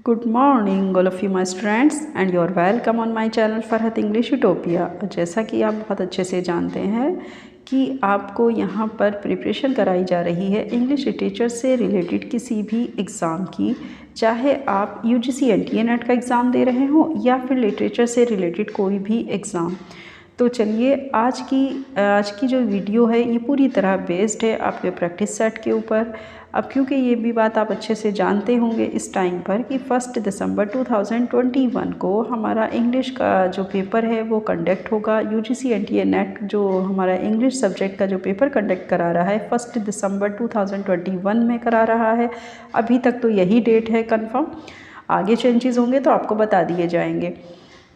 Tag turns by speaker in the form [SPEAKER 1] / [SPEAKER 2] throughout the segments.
[SPEAKER 1] Good morning all of you my students and you are welcome on my channel Farhat English utopia. जैसा कि आप बहुत अच्छे से जानते हैं कि आपको यहाँ पर प्रिपरेशन कराई जा रही है इंग्लिश लिटरेचर से रिलेटेड किसी भी एग्ज़ाम की, चाहे आप UGC NTA नेट का एग्ज़ाम दे रहे हों या फिर लिटरेचर से रिलेटेड कोई भी एग्ज़ाम। तो चलिए आज की जो वीडियो है ये पूरी तरह बेस्ड है आपके प्रैक्टिस सेट के ऊपर। अब क्योंकि ये भी बात आप अच्छे से जानते होंगे इस टाइम पर कि 1 दिसंबर 2021 को हमारा इंग्लिश का जो पेपर है वो कंडक्ट होगा। UGC NTA नेट जो हमारा इंग्लिश सब्जेक्ट का जो पेपर कंडक्ट करा रहा है 1 दिसंबर 2021 में करा रहा है। अभी तक तो यही डेट है कंफर्म, आगे चेंजेस होंगे तो आपको बता दिए जाएंगे।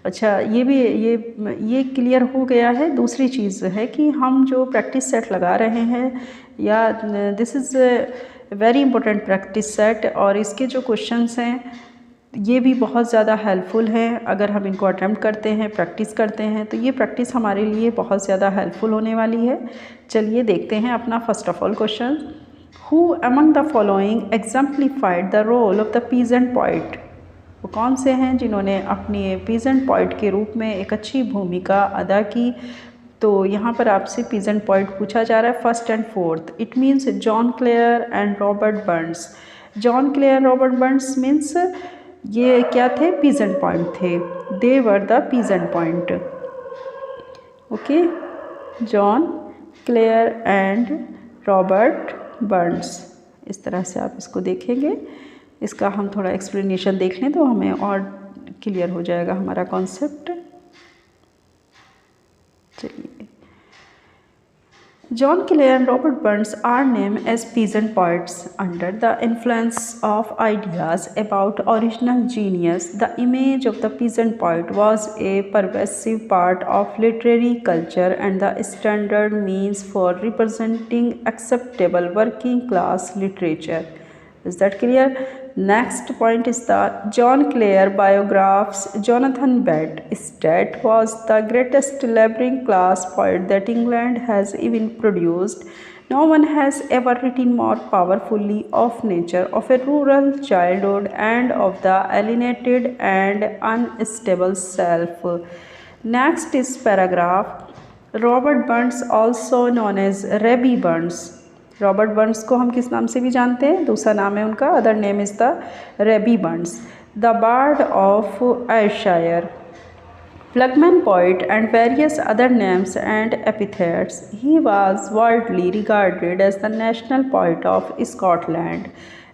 [SPEAKER 1] अच्छा, ये क्लियर हो गया है। दूसरी चीज़ है कि हम जो प्रैक्टिस सेट लगा रहे हैं या this is very important practice set, और इसके जो क्वेश्चंस हैं ये भी बहुत ज़्यादा हेल्पफुल हैं। अगर हम इनको अटेम्प्ट करते हैं, प्रैक्टिस करते हैं तो ये प्रैक्टिस हमारे लिए बहुत ज़्यादा हेल्पफुल होने वाली है। चलिए देखते हैं अपना first of all question. Who among the following exemplified the role of the peasant poet. वो कौन से हैं जिन्होंने अपनी पीजेंट पॉइट के रूप में एक अच्छी भूमिका अदा की। तो यहाँ पर आपसे पीजेंट पॉइट पूछा जा रहा है first and fourth. It means John Clare and Robert Burns. John Clare Robert Burns means ये क्या थे? पीजेंट पॉइंट थे। They were the peasant poet. Okay, John Clare and Robert Burns. इस तरह से आप इसको देखेंगे। इसका हम थोड़ा एक्सप्लेनेशन देख लें तो हमें और क्लियर हो जाएगा हमारा कॉन्सेप्ट। चलिए, John Clare and Robert Burns are named as peasant poets under the influence of ideas about original genius. The image of the peasant poet was a pervasive part of literary culture and the standard means for representing acceptable working class literature. Is that clear? Next point is the John Clare biographs. Jonathan Bedstead was the greatest laboring class poet that England has even produced. No one has ever written more powerfully of nature, of a rural childhood, and of the alienated and unstable self. Next is paragraph. Robert Burns, also known as Rabbie Burns. Robert Burns को हम किस नाम से भी जानते हैं? दूसरा नाम है उनका, other name is the Rabbie Burns, the bard of Ayrshire, ploughman poet and various other names and epithets. He was widely regarded as the national poet of Scotland.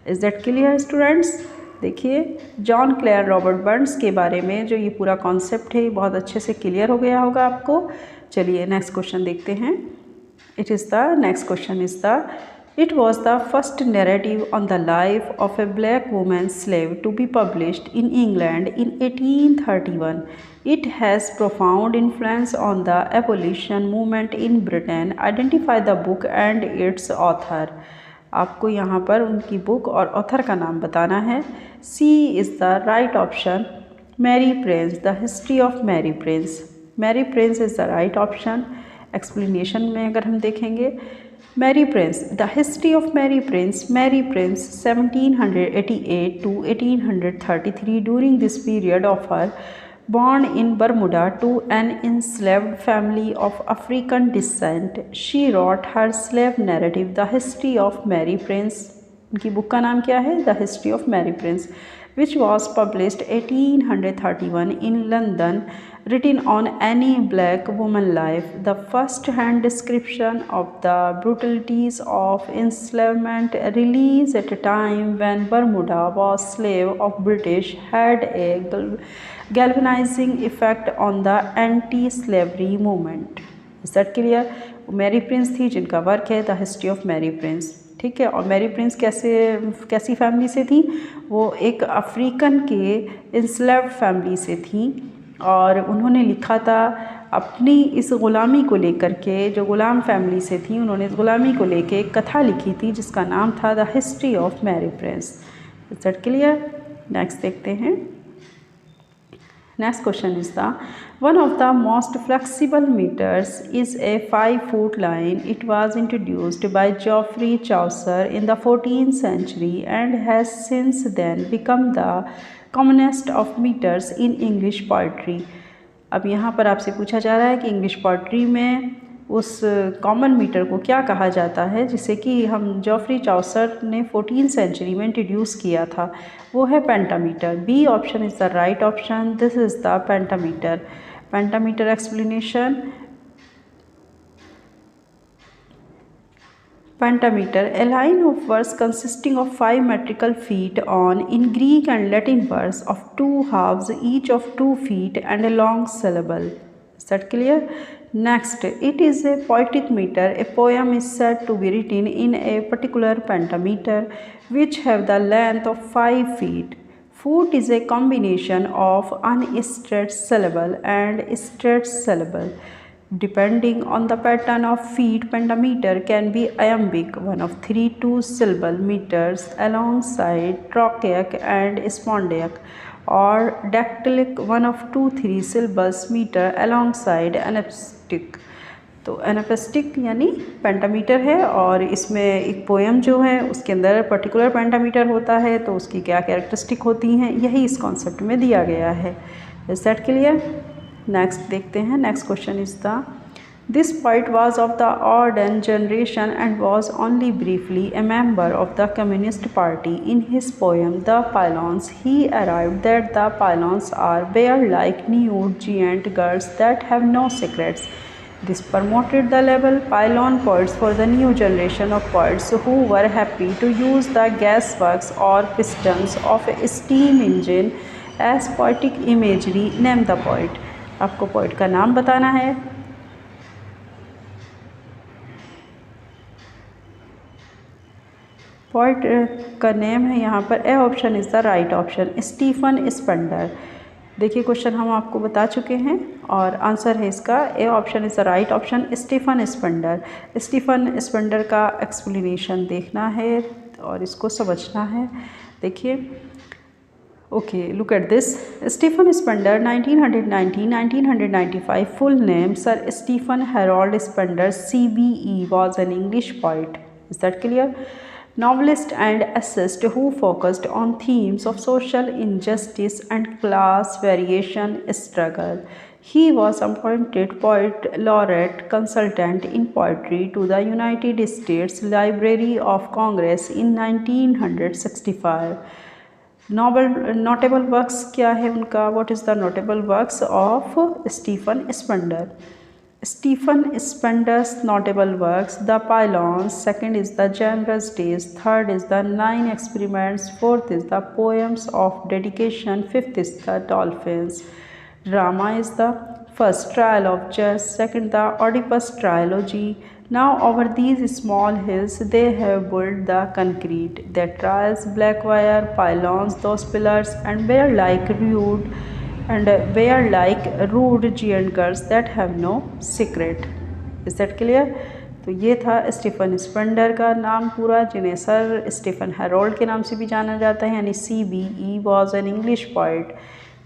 [SPEAKER 1] Is that clear students? देखिए, John Clare Robert Burns के बारे में जो ये पूरा concept है बहुत अच्छे से क्लियर हो गया होगा आपको। चलिए नेक्स्ट क्वेश्चन देखते हैं। Next question is it was the first narrative on the life of a black woman slave to be published in England in 1831. It has profound influence on the abolition movement in Britain. Identify the book and its author. आपको यहाँ पर उनकी book और author का नाम बताना है। C is the right option. Mary Prince, The History of Mary Prince. Mary Prince is the right option. Explanation में अगर हम देखेंगे, Mary Prince, the history of Mary Prince 1788 to 1833. During this period of her born in Bermuda to an enslaved family of African descent, she wrote her slave narrative, The History of Mary Prince. उनकी book का नाम क्या है? The history of Mary Prince, which was published 1831 in London, written on any black woman life. The first-hand description of the brutalities of enslavement, released at a time when Bermuda was slave of British, had a galvanizing effect on the anti-slavery movement. Is that clear? Mary Prince थी जिनका work है the history of Mary Prince. ठीक है, और Mary Prince कैसी family से थी? वो एक अफ्रीकन के इंस्लेव्ड फैमिली से थी, और उन्होंने लिखा था अपनी इस ग़ुलामी को लेकर के, जो ग़ुलाम फैमिली से थी उन्होंने इस ग़ुलामी को लेकर एक कथा लिखी थी जिसका नाम था the history of Mary Prince. Is that clear? Next देखते हैं। Next question is the one of the most flexible meters is a 5-foot line. It was introduced by Geoffrey Chaucer in the 14th century and has since then become the commonest of meters in English poetry. अब यहाँ पर आपसे पूछा जा रहा है कि English poetry में उस कॉमन मीटर को क्या कहा जाता है जिसे कि हम जॉफ्री चौसर ने 14th सेंचुरी में इंट्रोड्यूस किया था। वो है pentameter. B option is the right option. This is the pentameter. Pentameter explanation. Pentameter, a line of verse consisting of 5 metrical feet on in Greek and Latin verse of 2 halves each of 2 feet and a long syllable. Is that clear? Next, it is a poetic meter. A poem is said to be written in a particular pentameter which have the length of 5 feet. Foot is a combination of unstressed syllable and stressed syllable. Depending on the pattern of feet, pentameter can be iambic, one of 3 2-syllable meters alongside trochaic and spondaic, or dactylic, one of 2 3-syllables meter alongside anapestic. तो एनापेस्टिक यानी pentameter है और इसमें एक poem जो है उसके अंदर पर्टिकुलर पेंटामीटर होता है, तो उसकी क्या कैरेक्टरिस्टिक होती हैं यही इस कॉन्सेप्ट में दिया गया है। Is that clear? नेक्स्ट देखते हैं। Next question is the this poet was of the Auden generation and was only briefly a member of the communist party. In his poem the pylons he arrived that the pylons are bare like nude giant girls that have no secrets. This promoted the label pylon poets for the new generation of poets who were happy to use the gasworks or pistons of a steam engine as poetic imagery. Name the poet. आपको poet का नाम बताना है। Poet का name है यहाँ पर A option is the right option, Stephen Spender. देखिए क्वेश्चन हम आपको बता चुके हैं और आंसर है इसका A option is the right option, Stephen Spender. Stephen Spender का एक्सप्लेनेशन देखना है और इसको समझना है। देखिए okay, look at this. Stephen Spender 1990-1995 full name sir Stephen Harold Spender CBE was an English poet. Is that clear? Novelist and essayist who focused on themes of social injustice and class variation struggle. He was appointed poet laureate consultant in poetry to the United States Library of Congress in 1965. Notable works क्या है उनका? What is the notable works of Stephen Spender? Stephen Spender's notable works: The Pylons, second is The Generous Days, third is The 9 Experiments, fourth is The Poems of Dedication, fifth is The Dolphins. Drama is the first, Trial of Judge, second the Oedipus trilogy. Now over these small hills they have built the concrete, their trials, black wire, pylons, those pillars, and were like rude giant girls that have no secret. Is that clear? तो ये था Stephen Spender का नाम पूरा, जिन्हें sir Stephen Harold के नाम से भी जाना जाता है, यानी CBE was an English poet.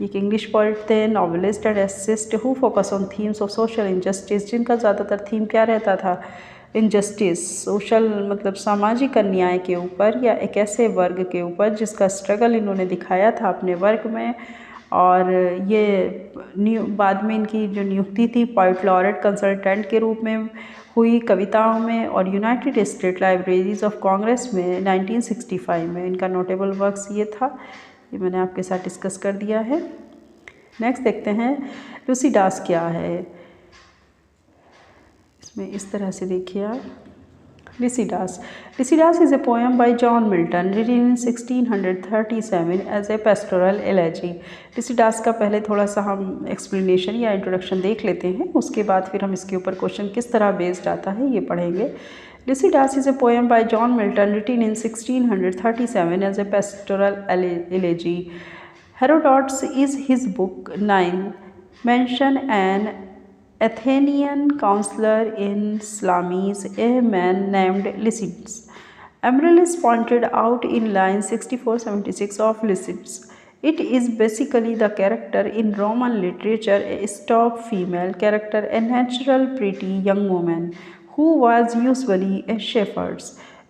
[SPEAKER 1] ये एक इंग्लिश पोइट थे, novelist and assist who focus on themes of social injustice, जिनका ज़्यादातर थीम क्या रहता था? इनजस्टिस, सोशल मतलब सामाजिक अन्याय के ऊपर या एक ऐसे वर्ग के ऊपर जिसका स्ट्रगल इन्होंने दिखाया था अपने वर्क में। और ये बाद में इनकी जो नियुक्ति थी पोइट लॉरेट कंसल्टेंट के रूप में हुई कविताओं में, और United state libraries of Congress में 1965 में इनका नोटेबल वर्क्स ये था। ये मैंने आपके साथ डिस्कस कर दिया है। नेक्स्ट देखते हैं लुसिडास क्या है। इसमें इस तरह से देखिए आप, Lycidas. Lycidas is a poem by John Milton written in 1637 as a pastoral elegy. Lycidas का पहले थोड़ा सा हम एक्सप्लेनेशन या इंट्रोडक्शन देख लेते हैं, उसके बाद फिर हम इसके ऊपर क्वेश्चन किस तरह बेस्ड आता है ये पढ़ेंगे। Lycidas is a poem by John Milton written in 1637 as a pastoral elegy. Herodotus is his book 9 mention an Athenian counselor in Salamis, a man named Lycidas. Amaryllis pointed out in line 64-76 of Lycidas. It is basically the character in Roman literature, a stock female character, a natural pretty young woman who was usually a shepherd.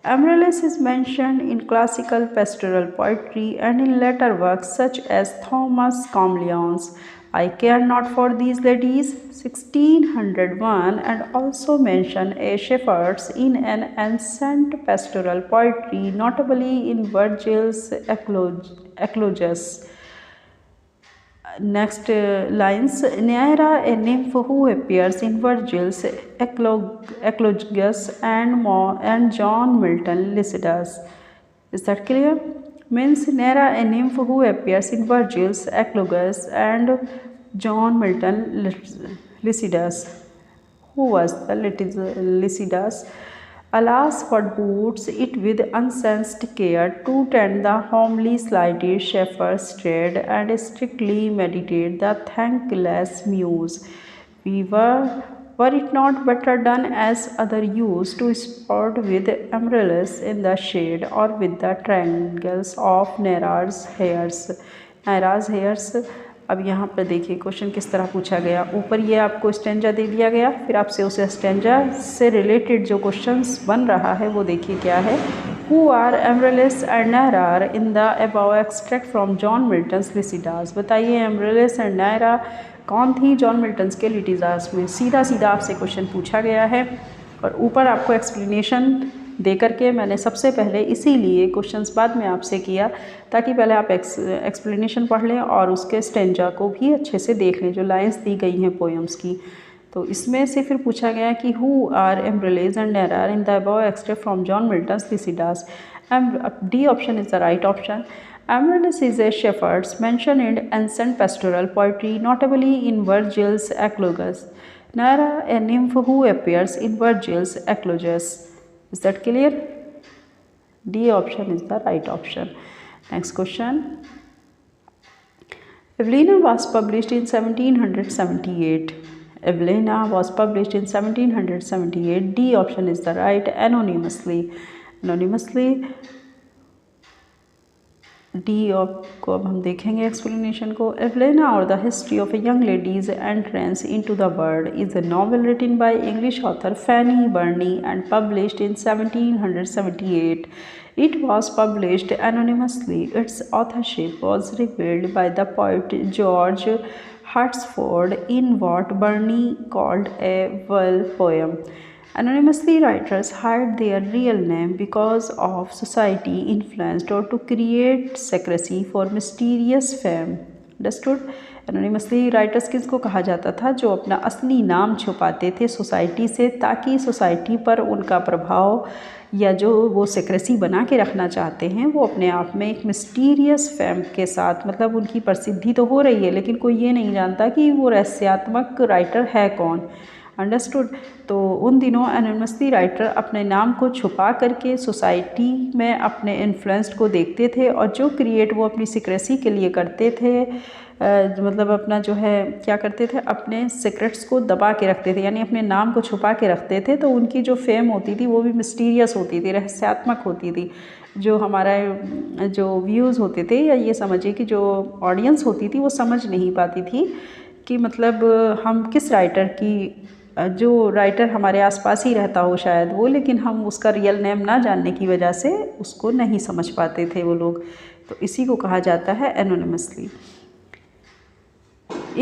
[SPEAKER 1] Amaryllis is mentioned in classical pastoral poetry and in later works such as Thomas Camillion's I Care Not for These Ladies 1601 and also mention a shepherds in an ancient pastoral poetry, notably in Virgil's Eclogus. Next lines, Neaera, a nymph who appears in Virgil's Eclogus and John Milton Lycidas. Is that clear? Means Neaera, a nymph who appears in Virgil's Eclogus and John Milton Lycidas. Who was the Lycidas? Alas, what boots it with unsensed care to tend the homely slighted shepherd's trade and strictly meditate the thankless muse? Were it not better done as other used to sport with Amaryllis in the shade or with the triangles of Neaera's hairs? अब यहाँ पर देखिए question किस तरह पूछा गया। ऊपर ये आपको स्टेंजा दे दिया गया, फिर आपसे उस स्टेंजा से रिलेटेड जो क्वेश्चंस बन रहा है वो देखिए क्या है। Who are Amaryllis and Neaera in the above extract from John Milton's Lycidas. बताइए एमरेलिस एंड नायरा कौन थी जॉन मिल्टन्स के लिटिजास में। सीधा सीधा आपसे क्वेश्चन पूछा गया है और ऊपर आपको एक्सप्लेनेशन दे करके मैंने सबसे पहले इसीलिए क्वेश्चंस बाद में आपसे किया ताकि पहले आप एक्सप्लेनेशन पढ़ लें और उसके स्टेंजा को भी अच्छे से देख लें जो लाइंस दी गई हैं पोएम्स की। तो इसमें से फिर पूछा गया कि who are Amaryllis and Neaera in the above extract from John Milton's Lycidas. D option is the right option. Amaryllis is a shepherd mentioned in ancient pastoral poetry, notably in Virgil's Eclogus. Naira, a nymph who appears in Virgil's Eclogus. Is that clear? D option is the right option. Next question. Evelina was published in 1778. Evelina was published in 1778. D option is the right. Anonymously. D को अब हम देखेंगे explanation को। Evelina और the history of a young lady's entrance into the world is a novel written by English author Fanny Burney and published in 1778. It was published anonymously. Its authorship was revealed by the poet George Hertford in what Burney called a well poem. Anonymously, writers hide their real name because of society influence or to create secrecy for mysterious fame. Understood? Anonymously writers किसको कहा जाता था? जो अपना असली नाम छुपाते थे सोसाइटी से ताकि सोसाइटी पर उनका प्रभाव या जो वो सेक्रेसी बना के रखना चाहते हैं वो अपने आप में एक मिस्टीरियस फेम के साथ, मतलब उनकी प्रसिद्धि तो हो रही है लेकिन कोई ये नहीं जानता कि वो रहस्यात्मक राइटर है कौन। अंडरस्टूड? तो उन दिनों एनोनिमसली राइटर अपने नाम को छुपा करके सोसाइटी में अपने इन्फ्लुएंस को देखते थे और जो क्रिएट वो अपनी सीक्रेसी के लिए करते थे, मतलब अपना जो है क्या करते थे, अपने सीक्रेट्स को दबा के रखते थे, यानी अपने नाम को छुपा के रखते थे। तो उनकी जो फेम होती थी वो भी मिस्टीरियस होती थी, रहस्यात्मक होती थी। जो हमारा जो व्यूज़ होते थे या ये समझिए कि जो ऑडियंस होती थी वो समझ नहीं पाती थी कि मतलब हम किस राइटर की, जो राइटर हमारे आसपास ही रहता हो शायद वो, लेकिन हम उसका रियल नेम ना जानने की वजह से उसको नहीं समझ पाते थे वो लोग। तो इसी को कहा जाता है anonymously.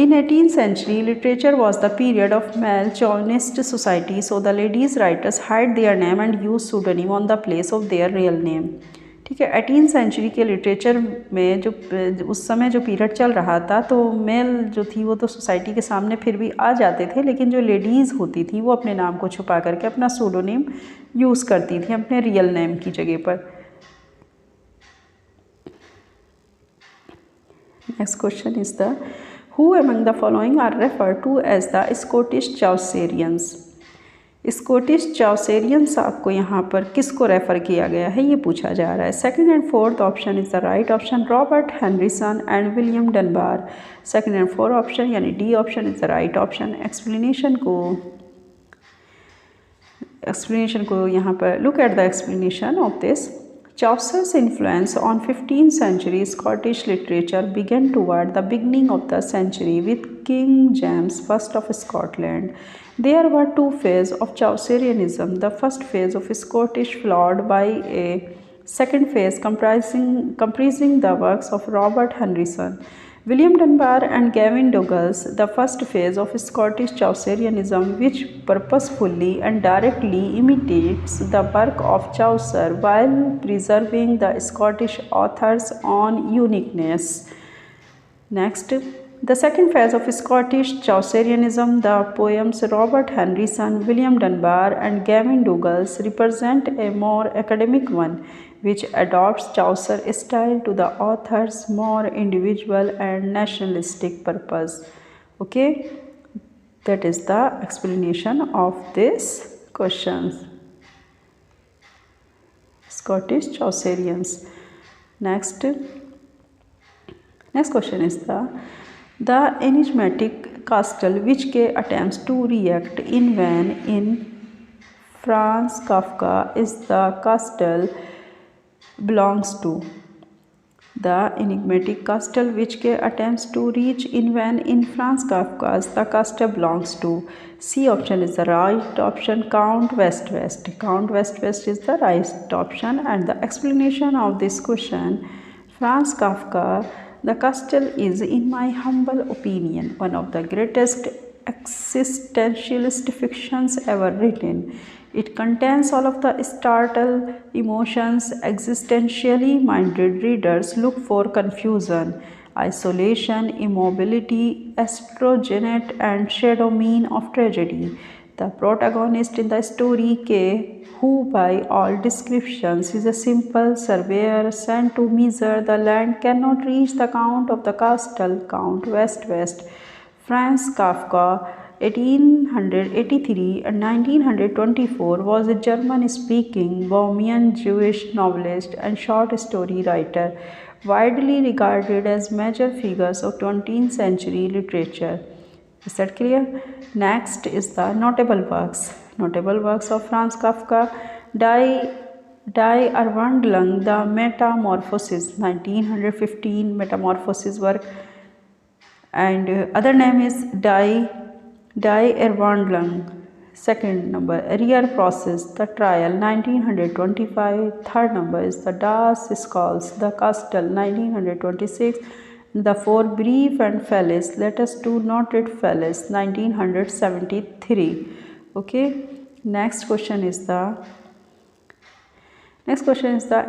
[SPEAKER 1] In 18th century, literature was the period of male chauvinist society, so the ladies writers hide their name and use pseudonym on the place of their real name. ठीक है, 18th सेंचुरी के literature में जो उस समय जो period चल रहा था तो मेल जो थी वो तो सोसाइटी के सामने फिर भी आ जाते थे, लेकिन जो लेडीज़ होती थी वो अपने नाम को छुपा करके अपना सूडोनेम यूज़ करती थी अपने रियल नेम की जगह पर। Next question is the who among the following are referred to as the Scottish Chaucerians. Scottish Chaucerians आपको यहाँ पर किसको रेफ़र किया गया है ये पूछा जा रहा है। Second and fourth option is the right option, Robert Henryson and William Dunbar. Second and fourth option यानी D option is the right option. Explanation को यहाँ पर look at the explanation of this. Chaucer's influence on 15th century Scottish literature began toward the beginning of the century with King James I of Scotland. There were two phases of Chaucerianism. The first phase of Scottish followed by a second phase comprising the works of Robert Henryson, William Dunbar and Gavin Douglas. The first phase of Scottish Chaucerianism, which purposefully and directly imitates the work of Chaucer while preserving the Scottish author's own uniqueness. Next, the second phase of Scottish Chaucerianism, the poems Robert Henryson, William Dunbar, and Gavin Douglas represent a more academic one, which adopts Chaucer's style to the author's more individual and nationalistic purpose. Okay, that is the explanation of this questions. Scottish Chaucerians. Next question is the enigmatic castle which K attempts to react in vain in Franz Kafka is the castle belongs to. The enigmatic castle which K attempts to reach in vain in Franz Kafka's The Castle belongs to. C option is the right option. Count West West. Count West West is the right option. And the explanation of this question, Franz Kafka, The Castle is, in my humble opinion, one of the greatest existentialist fictions ever written. It contains all of the startled emotions existentially minded readers look for: confusion, isolation, immobility, estrogenic and shadow mean of tragedy. The protagonist in the story, K, who by all descriptions is a simple surveyor sent to measure the land, cannot reach the Count of the Castle. Count West West. Franz Kafka, 1883 and 1924, was a German-speaking Bohemian Jewish novelist and short story writer, widely regarded as major figures of 20th century literature. Is that clear? Next is the notable works. Notable works of Franz Kafka: Die Erwanderung, The Metamorphosis, 1915 Metamorphosis work, and other name is Die Erwanderung. Second number, Rear Process, The Trial, 1925. Third number is the Das Skulls, The Castle, 1926. The Four Brief and Felice, Letters to Noted Felice, 1973. Okay. Next question is the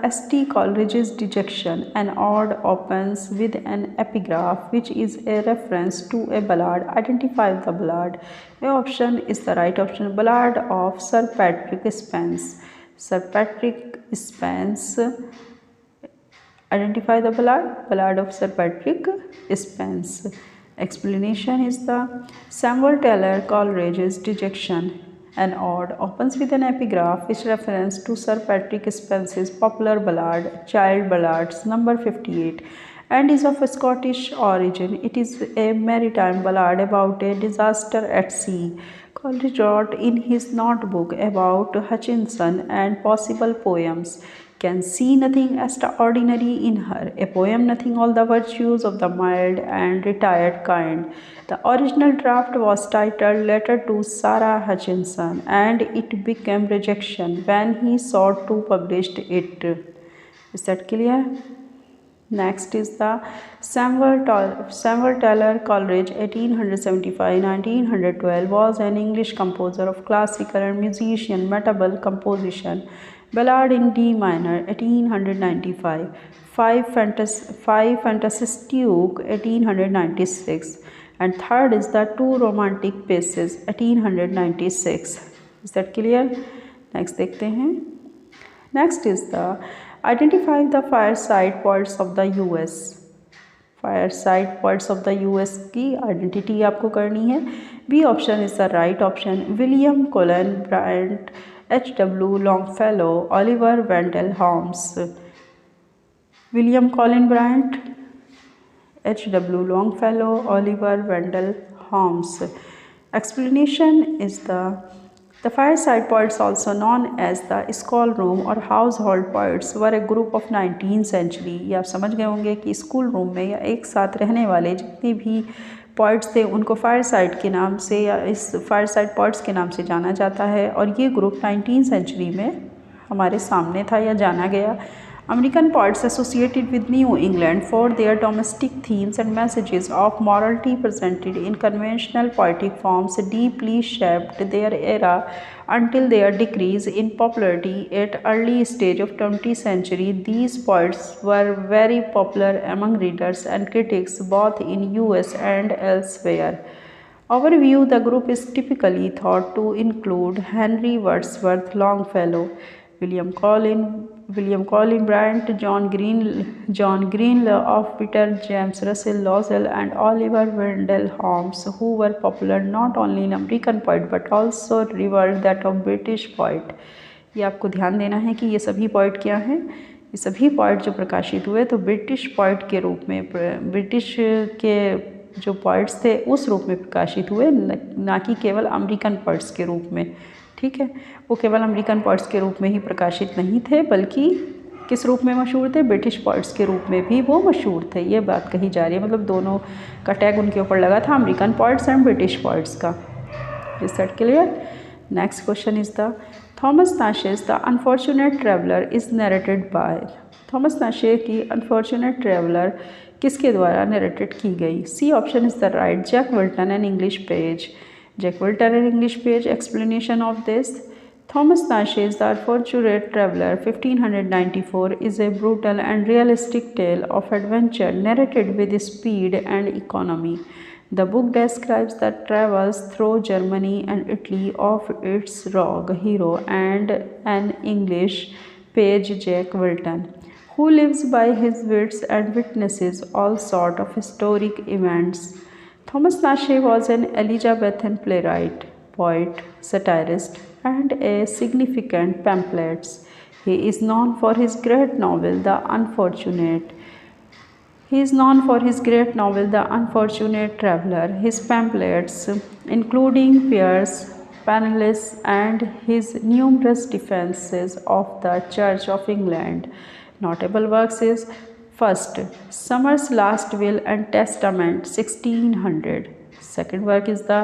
[SPEAKER 1] S.T. Coleridge's Dejection. An ode opens with an epigraph which is a reference to a ballad. Identify the ballad. A option is the right option. Ballad of Sir Patrick Spens. Sir Patrick Spens. Identify the ballad. Ballad of Sir Patrick Spens. Explanation is the Samuel Taylor Coleridge's Dejection. An ode opens with an epigraph which refers to Sir Patrick Spens's popular ballad, Child Ballads, number 58, and is of Scottish origin. It is a maritime ballad about a disaster at sea. Coleridge wrote in his notebook about Hutchinson and possible poems. Can see nothing extraordinary in her, a poem nothing all the virtues of the mild and retired kind. The original draft was titled Letter to Sarah Hutchinson, and it became Rejection when he sought to publish it. Is that clear? Next is the Samuel Taylor Coleridge, 1875-1912, was an English composer of classical and musician, notable composition. Ballad in D minor, 1895. Five Fantastique, 1896. And third is the Two Romantic Pieces, 1896. Is that clear? Next देखते हैं. Next is the Identify the fireside poets of the US. Fireside poets of the US की identity आपको करनी है. B option is the right option. William Cullen Bryant, H.W. Longfellow, Oliver Wendell Holmes. William Cullen Bryant, H.W. Longfellow, Oliver Wendell Holmes. Explanation is the The fireside poets, also known as the schoolroom or household poets, were a group of 19th century। ये आप समझ गए होंगे कि school room में या एक साथ रहने वाले जितने भी पोइट्स थे उनको फायरसाइड के नाम से या इस फायरसाइड पोइट्स के नाम से जाना जाता है। और ये ग्रुप 19th सेंचुरी में हमारे सामने था या जाना गया। American poets associated with New England for their domestic themes and messages of morality presented in conventional poetic forms deeply shaped their era until their decrease in popularity at early stage of 20th century. These poets were very popular among readers and critics both in US and elsewhere. Overview: the group is typically thought to include Henry Wordsworth Longfellow, William Collin Bryant, John Greenlaw, Peter James Russell Lowell, and Oliver Wendell Holmes, who were popular not only in American poet but also revered that of British poet। ये आपको ध्यान देना है कि ये सभी poet क्या हैं। ये सभी पोइट जो प्रकाशित हुए तो ब्रिटिश पोइट के रूप में, ब्रिटिश के जो पोइट्स थे उस रूप में प्रकाशित हुए, ना कि केवल अमेरिकन पोइट्स के रूप में। ठीक है, वो केवल अमेरिकन पोइट्स के रूप में ही प्रकाशित नहीं थे बल्कि किस रूप में मशहूर थे, ब्रिटिश पोइट्स के रूप में भी वो मशहूर थे। ये बात कही जा रही है, मतलब दोनों का टैग उनके ऊपर लगा था, American poets and British poets का। Is that clear? Next question is the Thomas Nashe's the unfortunate traveller is narrated by. Thomas Nashe की अनफॉर्चुनेट ट्रैवलर किसके द्वारा नरेटेड की गई? C option is the right, Jack Wilton an English page. Jack Wilton an English page. Explanation of this: Thomas Nashe's The Unfortunate Traveller 1594 is a brutal and realistic tale of adventure narrated with speed and economy. The book describes the travels through Germany and Italy of its rogue hero and an English page, Jack Wilton, who lives by his wits and witnesses all sorts of historic events. Thomas Nashe was an Elizabethan playwright, poet, satirist, and a significant pamphlet. He is known for his great novel, The Unfortunate. Traveller. His pamphlets, including Pierre's Penniless and his numerous defenses of the Church of England. Notable works is first, Summer's Last Will and Testament 1600. Second work is the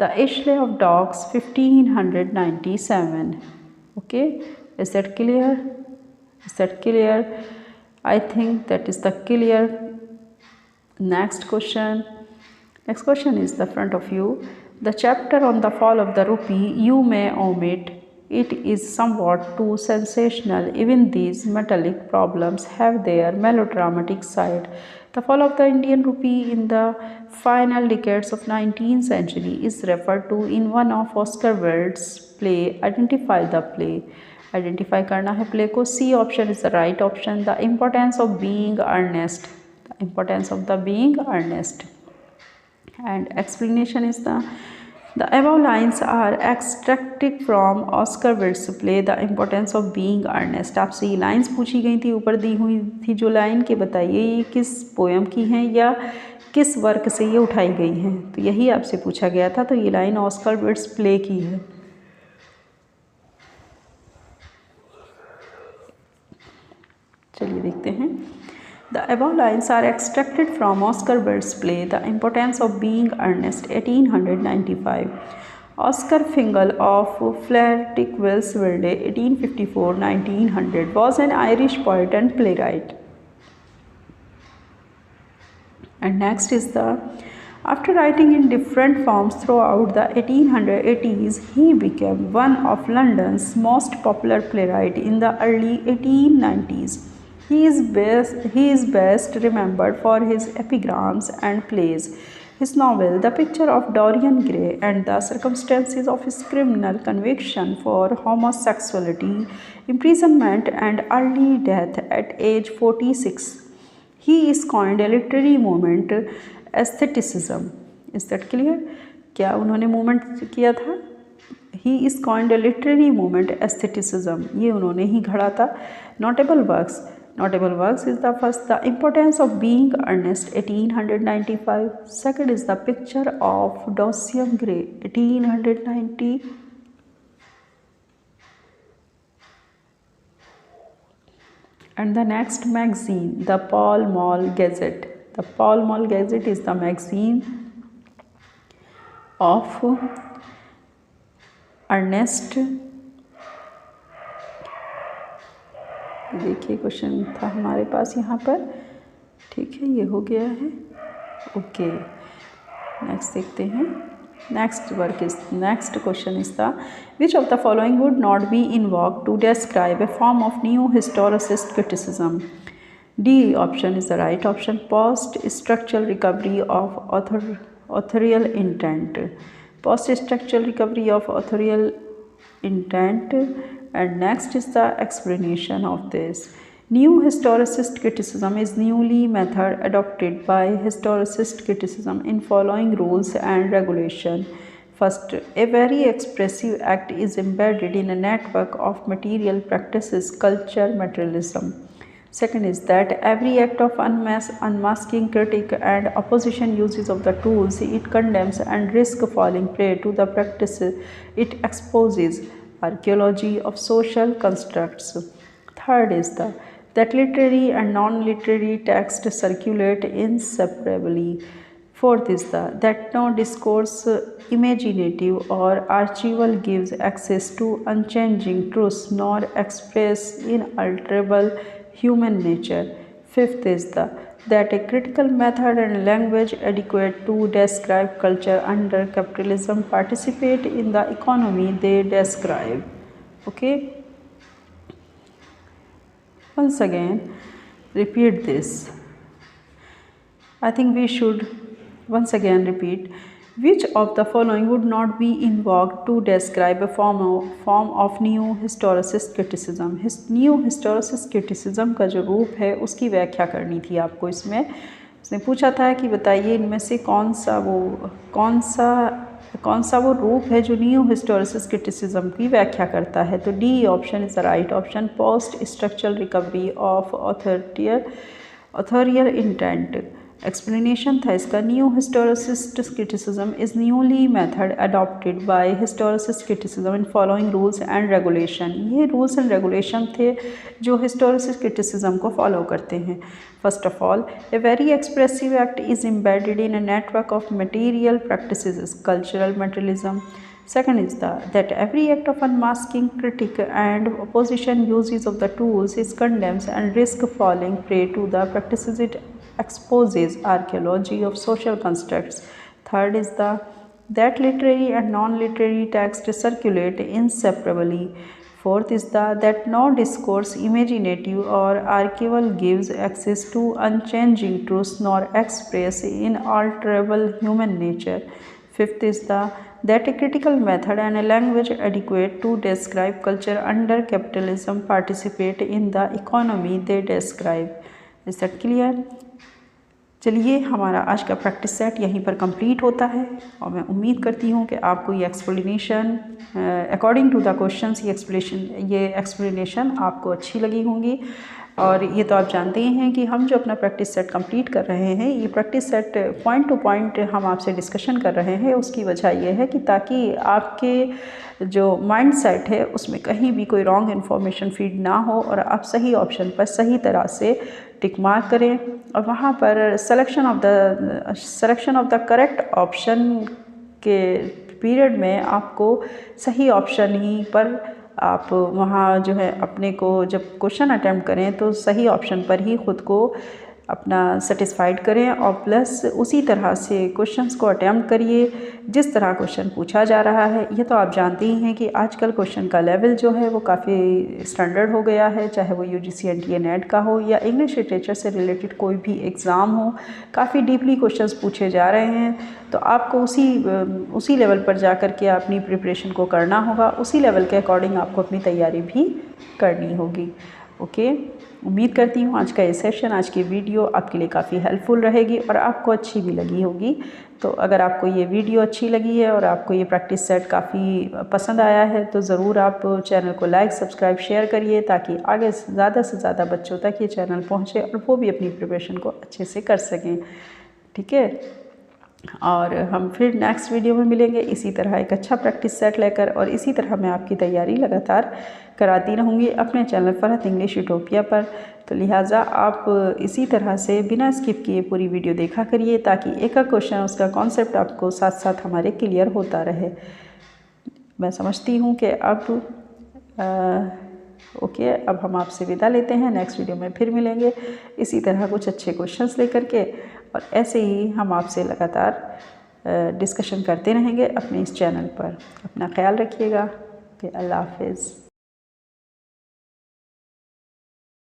[SPEAKER 1] Ashley of Dogs 1597. Okay, is that clear? I think that is the clear. Next question is the front of you. The chapter on the fall of the rupee you may omit. It is somewhat too sensational. Even these metallic problems have their melodramatic side. The fall of the Indian rupee in the final decades of 19th century is referred to in one of Oscar Wilde's play. Identify the play. Identify करना है play को। C option is the right option. The importance of being earnest. And explanation is the above lines are extracted from Oscar Wilde's play The Importance of Being Earnest। आपसे ये lines पूछी गई थी, ऊपर दी हुई थी जो लाइन के, बताइए ये किस पोएम की हैं या किस वर्क से ये उठाई गई हैं। तो यही आपसे पूछा गया था, तो ये लाइन ऑस्कर विल्ड्स प्ले की है। चलिए देखते हैं। The above lines are extracted from Oscar Wilde's play The Importance of Being Earnest 1895. Oscar Fingal of Fleetwick Wills Wilde 1854-1900 was an Irish poet and playwright. And next is after writing in different forms throughout the 1880s, he became one of London's most popular playwrights in the early 1890s. He is best remembered for his epigrams and plays. His novel, The Picture of Dorian Gray, and the circumstances of his criminal conviction for homosexuality, imprisonment, and early death at age 46. He is coined a literary movement aestheticism. Is that clear? क्या उन्होंने movement किया था? He is coined a literary movement aestheticism. ये उन्होंने ही घड़ा था। Notable works is the first, The Importance of Being Earnest 1895. Second is The Picture of Dorian Gray 1890. And the next magazine, the Pall Mall Gazette. The Pall Mall Gazette is the magazine of Ernest, देखिए question था हमारे पास यहाँ पर, ठीक है, ये हो गया है। ओके, नेक्स्ट देखते हैं। Next question is the which of the following would not be invoked to describe a form of new historicist criticism. D option is the right option, post structural recovery of authorial intent. Post-structural recovery of authorial intent. And next is the explanation of this. New historicist criticism is newly method adopted by historicist criticism in following rules and regulation. First, a very expressive act is embedded in a network of material practices, culture, materialism. Second is that every act of unmasking, critique and opposition uses of the tools it condemns and risk falling prey to the practices it exposes, archaeology of social constructs. Third is that literary and non-literary texts circulate inseparably. Fourth is that no discourse, imaginative or archival, gives access to unchanging truths nor express inalterable human nature. Fifth is that a critical method and language adequate to describe culture under capitalism participate in the economy they describe. Okay, once again repeat this. I think we should once again repeat. Which of the following would not be invoked to describe a form of new historicist criticism? New historicist criticism का जो रूप है उसकी व्याख्या करनी थी आपको। इसमें उसने पूछा था कि बताइए इनमें से कौन सा वो रूप है जो न्यू historicist criticism की व्याख्या करता है। तो D option is the right option, post structural recovery of authorial intent. Explanation था इसका, new historicist criticism is newly method adopted by historicist criticism in following rules and regulation. ये rules and regulation थे जो historicist criticism को follow करते हैं। First of all, a very expressive act is embedded in a network of material practices, cultural materialism. Second is that every act of unmasking, critique and opposition uses of the tools is condemns and risk falling prey to the practices it exposes, archaeology of social constructs. Third is that literary and non-literary texts circulate inseparably. Fourth is that no discourse, imaginative or archival, gives access to unchanging truths nor express inalterable human nature. Fifth is that a critical method and a language adequate to describe culture under capitalism participate in the economy they describe. Is that clear? चलिए, हमारा आज का practice set यहीं पर complete होता है और मैं उम्मीद करती हूँ कि आपको ये explanation according to the questions ये एक्सप्लेनेशन आपको अच्छी लगी होंगी। और ये तो आप जानते ही हैं कि हम जो अपना प्रैक्टिस सेट कंप्लीट कर रहे हैं, ये practice set point two point हम आपसे डिस्कशन कर रहे हैं। उसकी वजह यह है कि ताकि आपके जो माइंड सेट है उसमें कहीं भी कोई रॉन्ग इन्फॉर्मेशन फीड ना हो और आप सही ऑप्शन पर सही तरह से टिक मार्क करें और वहाँ पर selection of the correct option के पीरियड में आपको सही ऑप्शन ही पर आप वहाँ जो है अपने को जब क्वेश्चन अटैम्प्ट करें तो सही ऑप्शन पर ही ख़ुद को अपना सेटिस्फाइड करें और प्लस उसी तरह से क्वेश्चंस को अटैम्प्ट करिए जिस तरह क्वेश्चन पूछा जा रहा है। ये तो आप जानते ही हैं कि आजकल क्वेश्चन का लेवल जो है वो काफ़ी स्टैंडर्ड हो गया है, चाहे वो UGC NTA नेट का हो या इंग्लिश लिटरेचर से रिलेटेड कोई भी एग्ज़ाम हो, काफ़ी डीपली क्वेश्चंस पूछे जा रहे हैं। तो आपको उसी लेवल पर जा कर के अपनी प्रिपरेशन को करना होगा, उसी लेवल के अकॉर्डिंग आपको अपनी तैयारी भी करनी होगी। ओके, उम्मीद करती हूँ आज का ये सेशन, आज की वीडियो आपके लिए काफ़ी हेल्पफुल रहेगी और आपको अच्छी भी लगी होगी। तो अगर आपको ये वीडियो अच्छी लगी है और आपको ये प्रैक्टिस सेट काफ़ी पसंद आया है तो ज़रूर आप चैनल को लाइक, सब्सक्राइब, शेयर करिए ताकि आगे से ज़्यादा बच्चों तक ये चैनल पहुँचे और वो भी अपनी प्रिपरेशन को अच्छे से कर सकें। ठीक है, और हम फिर नेक्स्ट वीडियो में मिलेंगे इसी तरह एक अच्छा प्रैक्टिस सेट लेकर, और इसी तरह मैं आपकी तैयारी लगातार कराती रहूँगी अपने चैनल फरहत इंग्लिश यूटोपिया पर। तो लिहाजा आप इसी तरह से बिना स्किप किए पूरी वीडियो देखा करिए, ताकि एक एक क्वेश्चन उसका कॉन्सेप्ट आपको साथ साथ हमारे क्लियर होता रहे। मैं समझती हूँ कि अब ओके, अब हम आपसे विदा लेते हैं। नेक्स्ट वीडियो में फिर मिलेंगे इसी तरह कुछ अच्छे क्वेश्चंस लेकर के, और ऐसे ही हम आपसे लगातार डिस्कशन करते रहेंगे अपने इस चैनल पर। अपना ख्याल रखिएगा। अल्लाह हाफ़िज़।